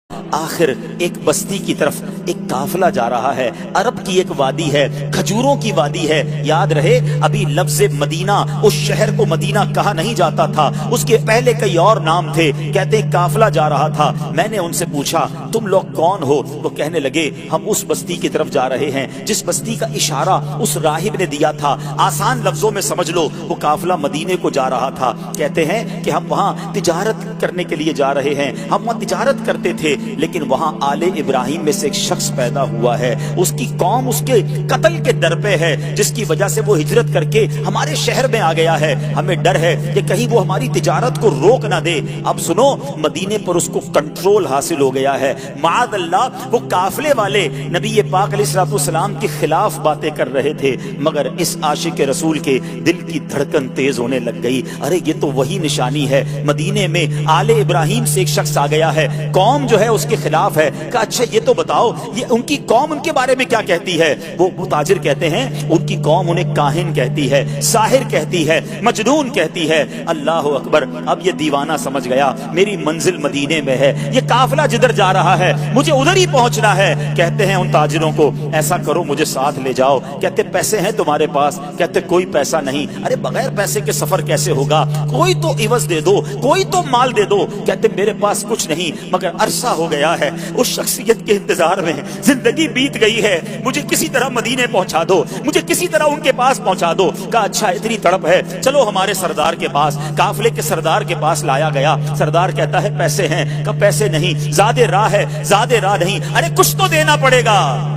آخر ایک بستی کی طرف ایک قافلہ جا رہا ہے، عرب کی ایک وادی ہے، کھجوروں کی وادی ہے۔ یاد رہے ابھی لفظ مدینہ، اس شہر کو مدینہ کہا نہیں جاتا تھا، اس کے پہلے کئی اور نام تھے۔ کہتے ہیں قافلہ جا رہا تھا، میں نے ان سے پوچھا تم لوگ کون ہو؟ وہ کہنے لگے ہم اس بستی کی طرف جا رہے ہیں جس بستی کا اشارہ اس راہب نے دیا تھا۔ آسان لفظوں میں سمجھ لو وہ قافلہ مدینے کو جا رہا تھا۔ کہتے ہیں کہ ہم وہاں تجارت کرنے کے لیے جا رہے ہیں، ہم وہاں تجارت کرتے تھے، لیکن وہاں آل ابراہیم میں سے ایک شخص پیدا ہوا ہے، اس کی قوم اس کے قتل کے در پہ ہے، جس کی وجہ سے وہ ہجرت کر کے ہمارے شہر میں آ گیا ہے۔ ہمیں ڈر ہے کہ کہیں وہ ہماری تجارت کو روک نہ دے۔ اب سنو، مدینے پر اس کو کنٹرول حاصل ہو گیا ہے۔ معاذ اللہ، وہ قافلے والے نبی پاک علیہ السلام کے خلاف باتیں کر رہے تھے، مگر اس عاشق رسول کے دل کی دھڑکن تیز ہونے لگ گئی۔ ارے یہ تو وہی نشانی ہے، مدینے میں آل ابراہیم سے ایک شخص آ گیا ہے، قوم جو ہے اس کے خلاف ہے۔ کہا اچھا یہ تو بتاؤ یہ ان کی قوم ان کے بارے میں کیا کہتی ہے؟ وہ تاجر کہتے ہیں ان کی قوم انہیں کاہن کہتی ہے، ساحر کہتی ہے، مجنون کہتی ہے۔ اللہ اکبر، اب یہ دیوانہ سمجھ گیا میری منزل مدینے میں ہے، یہ قافلہ جدھر جا رہا ہے مجھے ادھر ہی پہنچنا ہے۔ کہتے ہیں ان تاجروں کو ایسا کرو مجھے ساتھ لے جاؤ۔ کہتے پیسے ہیں تمہارے پاس؟ کہتے کوئی پیسہ نہیں۔ ارے بغیر پیسے کے سفر کیسے ہوگا؟ کوئی تو عوض دے دو، کوئی تو مال دے دو۔ کہتے میرے پاس کچھ نہیں، مگر عرصہ ہو گیا ہے اس شخصیت کے انتظار میں، زندگی بیت گئی ہے، مجھے کسی طرح مدینے پہنچا دو، مجھے کسی طرح ان کے پاس پہنچا دو۔ کہا اچھا اتنی تڑپ ہے، چلو ہمارے سردار کے پاس۔ قافلے کے سردار کے پاس لایا گیا۔ سردار کہتا ہے پیسے ہیں؟ کہا پیسے نہیں، زیادہ راہ ہے، زیادہ راہ نہیں۔ ارے کچھ تو دینا پڑے گا۔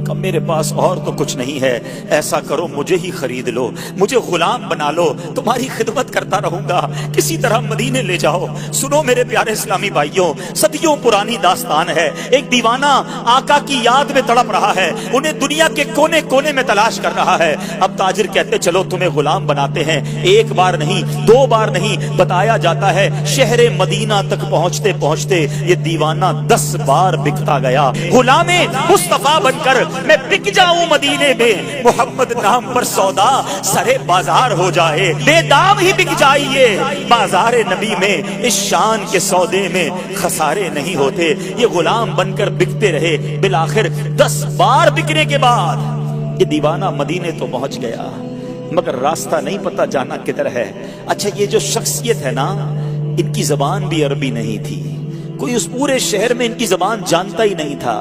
کہ میرے پاس اور تو کچھ نہیں ہے، ایسا کرو مجھے ہی خرید لو، مجھے غلام بنا لو، تمہاری خدمت کرتا رہوں گا، کسی طرح مدینے لے جاؤ۔ سنو میرے پیارے اسلامی بھائیوں، صدیوں پرانی داستان ہے۔ ایک دیوانہ آقا کی یاد میں تڑپ رہا ہے، انہیں دنیا کے کونے کونے میں تلاش کر رہا ہے۔ اب تاجر کہتے چلو تمہیں غلام بناتے ہیں۔ ایک بار نہیں، دو بار نہیں، بتایا جاتا ہے شہر مدینہ تک پہنچتے پہنچتے یہ دیوانہ 10 بار بکتا گیا۔ غلام مصطفیٰ بن کر میں بک جاؤں مدینے میں، محمد نام پر سودا سرے بازار ہو جائے، بے دام ہی بک جائیے بازار نبی میں، اس شان کے سودے میں خسارے نہیں ہوتے۔ یہ غلام بن کر بکتے رہے، بالآخر 10 بار بکنے کے بعد یہ دیوانہ مدینے تو پہنچ گیا، مگر راستہ نہیں پتا جانا کدھر ہے۔ اچھا یہ جو شخصیت ہے نا، ان کی زبان بھی عربی نہیں تھی، کوئی اس پورے شہر میں ان کی زبان جانتا ہی نہیں تھا۔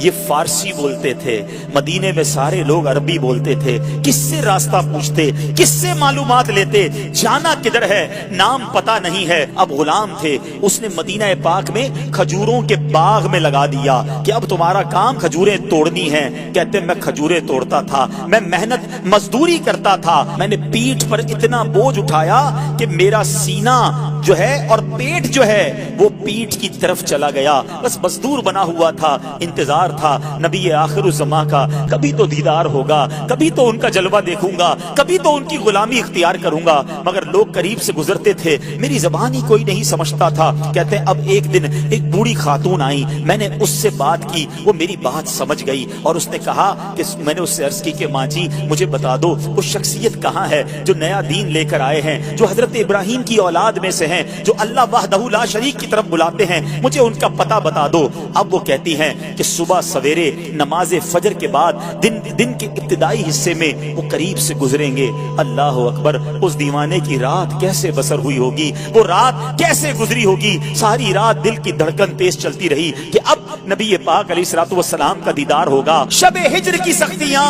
یہ فارسی بولتے تھے، مدینے میں سارے لوگ عربی بولتے تھے۔ کس سے راستہ پوچھتے، کس سے معلومات لیتے، جانا کدھر ہے، نام پتا نہیں ہے۔ اب غلام تھے، اس نے مدینہ پاک میں کھجوروں کے باغ میں لگا دیا کہ اب تمہارا کام کھجوریں توڑنی ہیں۔ کہتے میں کھجوریں توڑتا تھا، میں محنت مزدوری کرتا تھا، میں نے پیٹھ پر اتنا بوجھ اٹھایا کہ میرا سینہ جو ہے اور پیٹ جو ہے وہ پیٹھ کی طرف چلا گیا، بس مزدور بنا ہوا تھا۔ انتظار تھا نبی آخر الزماں کا، کبھی تو دیدار ہوگا، کبھی تو ان کا جلوہ دیکھوں گا، کبھی تو ان کی غلامی اختیار کروں گا، مگر لوگ قریب سے گزرتے تھے، میری زبان ہی کوئی نہیں سمجھتا تھا۔ کہتے ہیں اب ایک دن ایک بوڑھی خاتون آئی، میں نے اس سے بات کی، وہ میری بات سمجھ گئی اور اس نے کہا کہ میں نے اس سے عرض کی کہ ماں جی مجھے بتا دو وہ شخصیت کہاں ہے جو نیا دین لے کر آئے ہیں، جو حضرت ابراہیم کی اولاد میں سے ہیں، جو اللہ وحدہ لا شریک کی طرف بلاتے ہیں، مجھے ان کا پتہ بتا دو۔ اب وہ کہتی ہیں کہ صبح سویرے نماز فجر کے بعد دن کے ابتدائی حصے میں وہ قریب سے گزریں گے۔ اللہ اکبر، اس دیوانے کی رات کیسے بسر ہوئی ہوگی، وہ رات کیسے گزری ہوگی۔ ساری رات دل کی دھڑکن تیز چلتی رہی کہ اب نبی پاک علیہ الصلوۃ والسلام کا دیدار ہوگا۔ شب ہجر کی سختیاں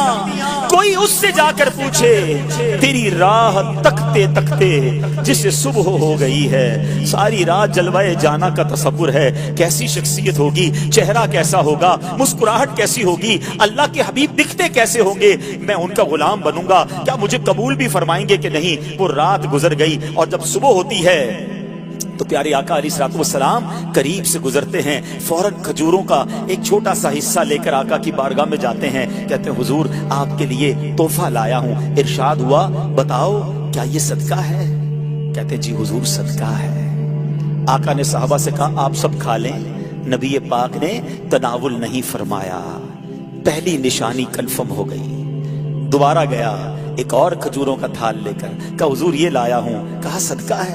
کوئی اس سے جا کر پوچھے، تیری راہ تکتے تکتے جسے صبح ہو گئی ہے۔ ساری رات جلوہ جانا کا تصور ہے، کیسی شخصیت ہوگی، چہرہ کیسا ہوگا، مسکراہٹ کیسی ہوگی، اللہ کے حبیب دکھتے کیسے ہوں گے، میں ان کا غلام بنوں گا، کیا مجھے قبول بھی فرمائیں گے کہ نہیں۔ وہ رات گزر گئی اور جب صبح ہوتی ہے تو پیارے آقا علیہ الصلوۃ والسلام قریب سے گزرتے ہیں، فوراً کھجوروں کا ایک چھوٹا سا حصہ لے کر آقا کی بارگاہ میں جاتے ہیں۔ کہتے ہیں حضور آپ کے لیے تحفہ لایا ہوں۔ ارشاد ہوا بتاؤ کیا یہ صدقہ ہے؟ کہتے جی حضور صدقہ ہے۔ آقا نے صحابہ سے کہا آپ سب کھا لیں، نبی پاک نے تناول نہیں فرمایا۔ پہلی نشانی کنفرم ہو گئی۔ دوبارہ گیا ایک اور کھجوروں کا تھال لے کر، کہا حضور یہ لایا ہوں۔ کہا صدقہ ہے؟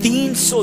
300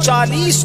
40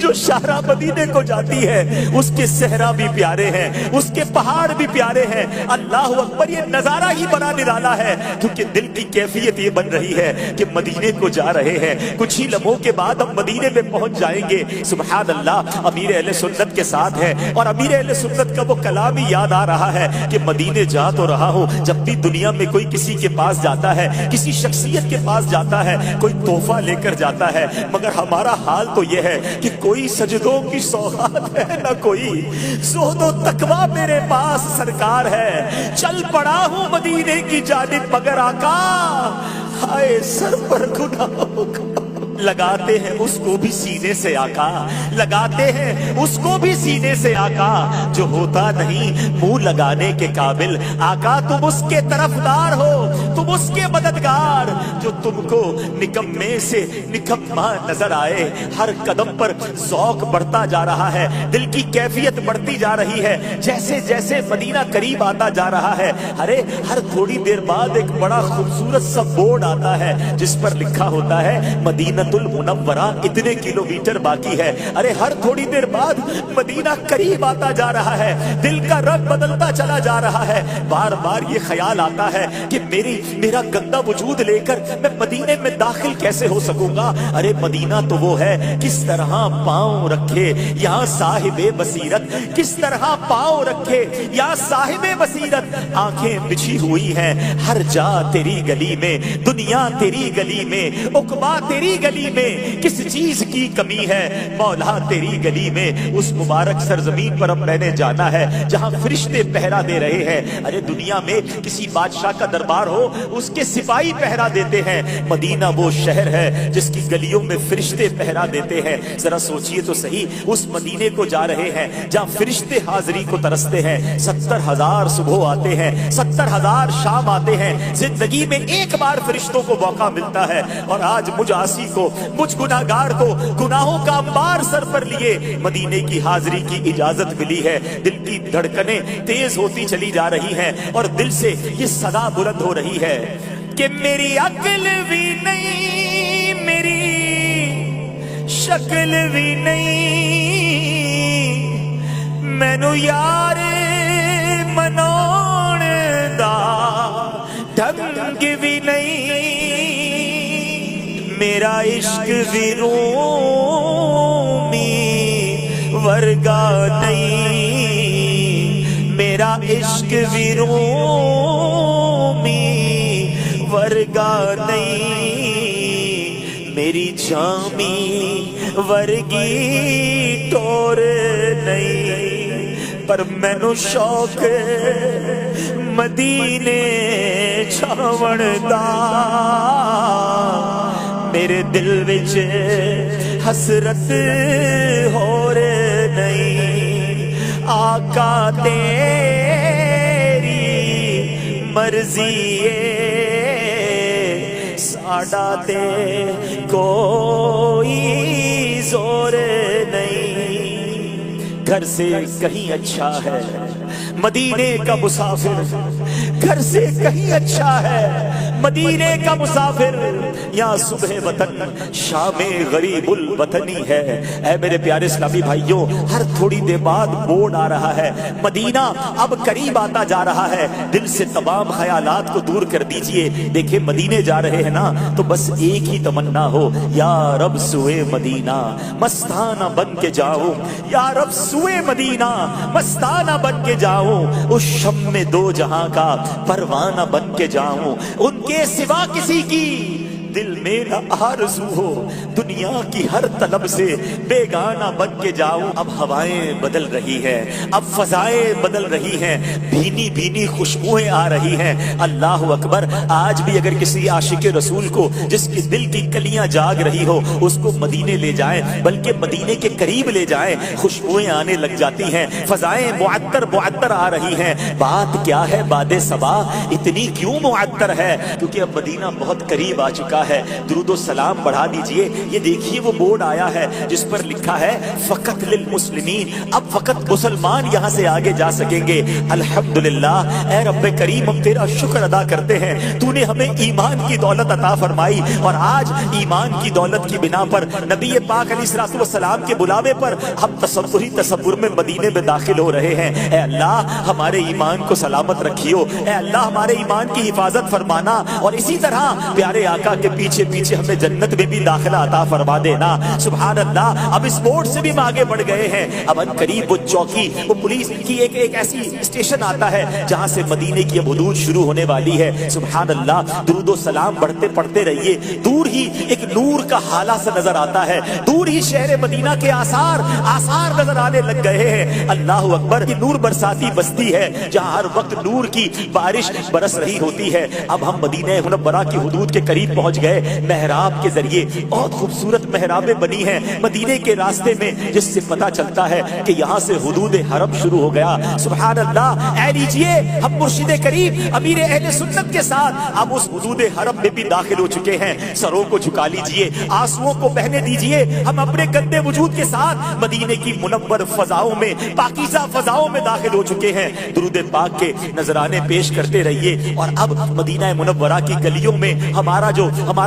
جو شاہراہ مدینے کو جاتی ہے اس کے صحرا بھی پیارے ہیں، اس کے پہاڑ بھی پیارے ہیں۔ اللہ اکبر، یہ نظارہ ہی بڑا نرالا ہے، کیونکہ دل کی کیفیت یہ بن رہی ہے کہ مدینے کو جا رہے ہیں، کچھ ہی لمحوں کے بعد ہم مدینے میں پہنچ جائیں گے۔ سبحان اللہ، امیر اہل سنت کے ساتھ ہے، اور امیر اہل سنت کا وہ کلام ہی یاد آ رہا ہے کہ مدینے جا تو رہا ہوں، جب بھی دنیا میں کوئی کسی کے پاس جاتا ہے، کسی شخصیت کے پاس جاتا ہے، کوئی تحفہ لے کر جاتا ہے، مگر ہمارا حال تو یہ ہے کہ کوئی سجدوں کی سوغات ہے نہ کوئی زہد و تقویٰ میرے پاس سرکار ہے۔ چل پڑا ہوں مدینے کی جانب مگر آقا ہائے سر پر گناہوں کا، لگاتے ہیں اس کو بھی سینے سے آقا، لگاتے ہیں اس کو بھی سینے سے آقا، جو ہوتا نہیں منہ لگانے کے قابل۔ آقا تم اس کے طرفدار ہو، تم اس کے مددگار، جو تم کو نکمے سے نکما نظر آئے۔ ہر قدم پر ذوق بڑھتا جا رہا ہے، دل کی کیفیت بڑھتی جا رہی ہے، جیسے جیسے مدینہ قریب آتا جا رہا ہے۔ ارے ہر تھوڑی دیر بعد ایک بڑا خوبصورت سا بورڈ آتا ہے جس پر لکھا ہوتا ہے مدینہ المنورہ اتنے کلومیٹر باقی ہے۔ ارے ہر تھوڑی دیر بعد مدینہ قریب آتا جا رہا ہے، دل کا رنگ بدلتا چلا جا رہا ہے۔ بار بار یہ خیال آتا ہے کہ میرا گندا وجود لے کر میں مدینے میں داخل کیسے ہو سکوں گا۔ ارے مدینہ تو وہ ہے کس طرح پاؤں رکھے یہاں صاحب بصیرت، کس طرح پاؤں رکھے یہاں صاحب بصیرت۔ آنکھیں بچھی ہوئی ہیں ہر جا تیری گلی میں، دنیا تیری گلی میں، عقبہ تیری گلی میں، کس چیز کی کمی ہے مولا تیری گلی میں۔ اس مبارک سرزمین پر اب میں نے جانا ہے جہاں فرشتے پہرا دے رہے ہیں۔ ارے دنیا میں کسی بادشاہ کا دربار ہو، اس کے سپاہی پہرا دیتے ہیں، مدینہ وہ شہر ہے جس کی گلیوں میں فرشتے پہرا دیتے ہیں۔ ذرا سوچئے تو صحیح، اس مدینے کو جا رہے ہیں جہاں فرشتے حاضری کو ترستے ہیں۔ 70,000 صبح آتے ہیں، 70,000 شام آتے ہیں، زندگی میں ایک بار فرشتوں کو موقع ملتا ہے، اور آج مجھ عاصی کو، مجھ گناہگار کو گناہوں کا انبار سر پر لیے مدینے کی حاضری کی اجازت ملی ہے۔ دل کی دھڑکنیں تیز ہوتی چلی جا رہی ہیں، اور دل سے یہ صدا بلند ہو رہی ہے کہ میری عقل بھی نہیں، میری شکل بھی نہیں، مینو یار مناؤن دا ڈھنگ بھی نہیں، میرا عشق بھی رومی ورگا نہیں، میرا عشق بھی رومی ورگا نہیں، میری جامی ورگی ٹور نہیں، پر مینو شوق مدینے چھاون دا، میرے دل وچ حسرت ہور نہیں، آقا تیری مرضی ہے، ساڈا تے کوئی زور نہیں۔ گھر سے کہیں اچھا ہے مدینے کا مسافر، گھر سے کہیں اچھا ہے مدینے کا مسافر، یہاں صبح وطن شام غریب الوطنی ہے۔ اے میرے پیارے اسلامی بھائیوں، ہر تھوڑی دیر بعد بورڈ آ رہا ہے، مدینہ اب قریب آتا جا رہا ہے۔ دل سے تمام خیالات کو دور کر دیجئے، دیکھیں مدینے جا رہے ہیں نا، تو بس ایک ہی تمنا ہو، یا رب سوئے مدینہ مستانہ بن کے جاؤں، یا رب سوئے مدینہ مستانہ بن کے جاؤں، اس شم میں دو جہاں کا پروانہ بن کے جاؤں، ان کے سوا کسی کی دل میں نہ آرزو ہو، دنیا کی ہر طلب سے بیگانہ بن کے جاؤں۔ اب ہوائیں بدل رہی ہیں، اب فضائیں بدل رہی ہیں، بھینی بھینی خوشبوئیں آ رہی ہیں۔ اللہ اکبر، آج بھی اگر کسی عاشق رسول کو جس کی دل کی کلیاں جاگ رہی ہو، اس کو مدینے لے جائیں، بلکہ مدینے کے قریب لے جائیں، خوشبوئیں آنے لگ جاتی ہیں، فضائیں معطر معطر آ رہی ہیں۔ بات کیا ہے باد صبا اتنی کیوں معطر ہے؟ کیونکہ اب مدینہ بہت قریب آ چکا آیا ہے, درود و سلام بڑھا دیجئے. یہ دیکھیے وہ بورڈ آیا ہے جس پر لکھا ہے فقط للمسلمین. اب فقط مسلمان یہاں سے آگے جا سکیں گے. الحمدللہ اے رب کریم, ہم تیرا شکر ادا کرتے ہیں, تو نے ہمیں ایمان کی دولت عطا فرمائی, اور آج ایمان کی دولت کی بنا پر نبی پاک علیہ السلام کے بلاوے پر ہم تصور میں مدینے میں داخل ہو رہے ہیں. اے اللہ ہمارے ایمان کو سلامت رکھیو, اے اللہ ہمارے ایمان کی حفاظت فرمانا, اور اسی طرح پیارے آقا کے پیچھے پیچھے ہمیں جنت میں بھی داخلہ عطا فرما دینا. سبحان اللہ. اب اس بورڈ سے بھی ہم آگے بڑھ گئے ہیں. اب ان قریب وہ چوکی, وہ پولیس کی ایک ایسی اسٹیشن آتا ہے جہاں سے مدینے کی حدود شروع ہونے والی ہے. سبحان اللہ. درود و سلام بڑھتے پڑھتے رہیے. دور ہی ایک نور کا حالہ سا نظر آتا ہے, دور ہی شہر مدینہ کے آثار نظر آنے لگ گئے ہیں. اللہ اکبر. یہ نور برساتی بستی ہے جہاں ہر وقت نور کی بارش برس رہی ہوتی ہے. اب ہم مدینہ منورہ کی حدود کے قریب پہنچ گئے. محراب کے ذریعے بہت خوبصورت محرابیں بنی ہیں مدینے کے راستے میں, جس سے پتہ چلتا ہے کہ یہاں سے حدود حرم شروع ہو گیا. سبحان اللہ. اے لیجئے ہم مرشد کریم امیر اہل سنت کے ساتھ اب اس حدود حرم میں بھی داخل ہو چکے ہیں. سروں کو جھکا لیجئے, آنسوؤں کو بہنے دیجئے. ہم اپنے گندے وجود کے ساتھ مدینے کی منور فضاؤں میں, پاکیزہ فضاؤں میں داخل ہو چکے ہیں. درود پاک کے نذرانے پیش کرتے رہیے. اور اب مدینہ منورہ کی گلیوں میں ہمارا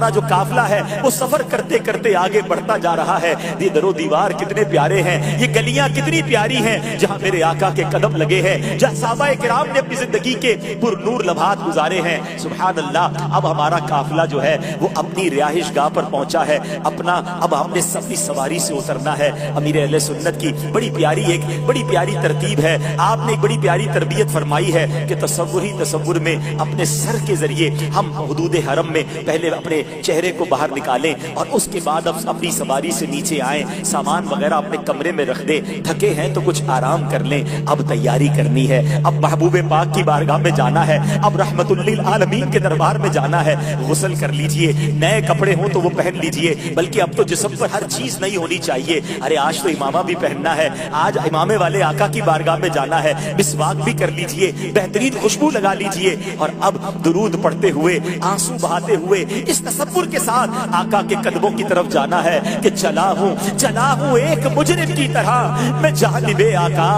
جو قافلہ ہے وہ سفر کرتے کرتے آگے بڑھتا جا رہا ہے. یہ در و دیوار کتنے پیارے ہیں, یہ گلیاں کتنی پیاری ہیں جہاں میرے آقا کے قدم لگے ہیں, جہاں صحابہ کرام نے اپنی زندگی کے پر نور لمحات گزارے ہیں. سبحان اللہ. اب ہمارا قافلہ جو ہے وہ اپنی رہائش گاہ پر پہنچا ہے. اب ہم نے اپنی سواری سے اترنا ہے. امیر اہل سنت کی بڑی پیاری ترتیب ہے. آپ نے ایک بڑی پیاری تربیت فرمائی ہے کہ تصور میں اپنے سر کے ذریعے ہم حدود حرم میں پہلے اپنے چہرے کو باہر نکالیں, اور اس کے بعد اب اپنی سواری سے نیچے آئیں, سامان وغیرہ اپنے کمرے میں رکھ دیں, تھکے ہیں تو کچھ آرام کر لیں. اب تیاری کرنی ہے, اب محبوب پاک کی بارگاہ میں جانا ہے, اب رحمت للعالمین کے دربار میں جانا ہے. غسل کر لیجئے, نئے کپڑے ہوں تو وہ پہن لیجئے, بلکہ اب تو جسم پر ہر چیز نہیں ہونی چاہیے. ارے آج تو امامہ بھی پہننا ہے, آج امامے والے آقا کی بارگاہ میں جانا ہے. مسواک بھی کر لیجئے, بہترین خوشبو لگا لیجئے, اور اب درود پڑھتے ہوئے, آنسو بہاتے ہوئے, اس تصور کے ساتھ آقا کے قدموں کی طرف جانا ہے کہ چلا ہوں ایک مجرم کی طرح میں جانب آقا,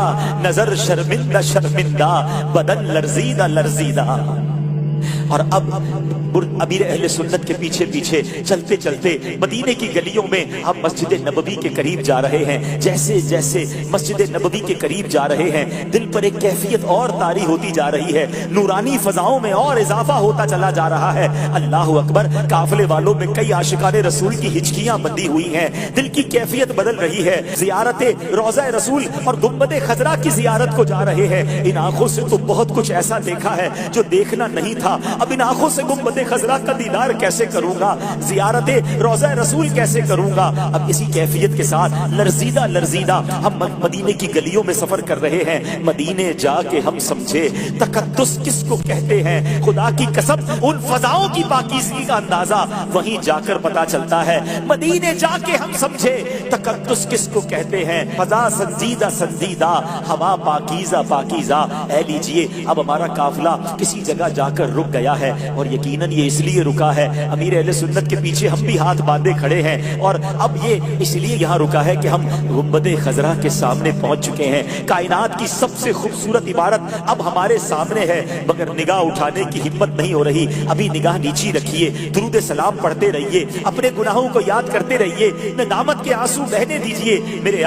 نظر شرمندہ بدن لرزیدہ. اور اب امیر اہل سنت کے پیچھے پیچھے چلتے چلتے مدینے کی گلیوں میں ہم مسجد نبوی کے قریب جا رہے ہیں. جیسے جیسے مسجد نبوی کے قریب جا رہے ہیں دل پر ایک کیفیت اور طاری ہوتی جا رہی ہے, نورانی فضاؤں میں اور اضافہ ہوتا چلا جا رہا ہے. اللہ اکبر. قافلے والوں میں کئی عاشقان رسول کی ہچکیاں بندھی ہوئی ہیں, دل کی کیفیت بدل رہی ہے. زیارت روضہ رسول اور گنبد خضرا کی زیارت کو جا رہے ہیں. ان آنکھوں سے تو بہت کچھ ایسا دیکھا ہے جو دیکھنا نہیں تھا, اب ان آنکھوں سے گنبد خضرا کا دیدار کیسے کروں گا, زیارت روضہ رسول کیسے کروں گا. اب اسی کیفیت کے ساتھ لرزیدہ ہم مدینے کی گلیوں میں سفر کر رہے ہیں. مدینے جا کے ہم سمجھے تقدس کس کو کہتے ہیں. خدا کی قسم ان فضاؤں کی پاکیزگی کا اندازہ وہیں جا کر پتا چلتا ہے. مدینے جا کے ہم سمجھے تقدس کس کو کہتے ہیں. فضا سنجیدہ, ہوا پاکیزہ. اے لیجئے اب ہمارا قافلہ کسی جگہ جا کر رک گیا ہے, اور یقیناً یہ اس لیے رکا ہے, امیر اہل سنت کے پیچھے ہم بھی ہاتھ باندھے کھڑے ہیں, اور اب یہ اس لیے یہاں رکا ہے کہ ہم گنبد خضرا کے سامنے پہنچ چکے ہیں. کائنات کی سب سے خوبصورت عمارت اب ہمارے سامنے ہے, مگر نگاہ اٹھانے کی ہمت نہیں ہو رہی. ابھی نگاہ نیچی رکھیے, درود سلام پڑھتے رہیے, اپنے گناہوں کو یاد کرتے رہیے, ندامت کے آنسو بہنے دیجیے. میرے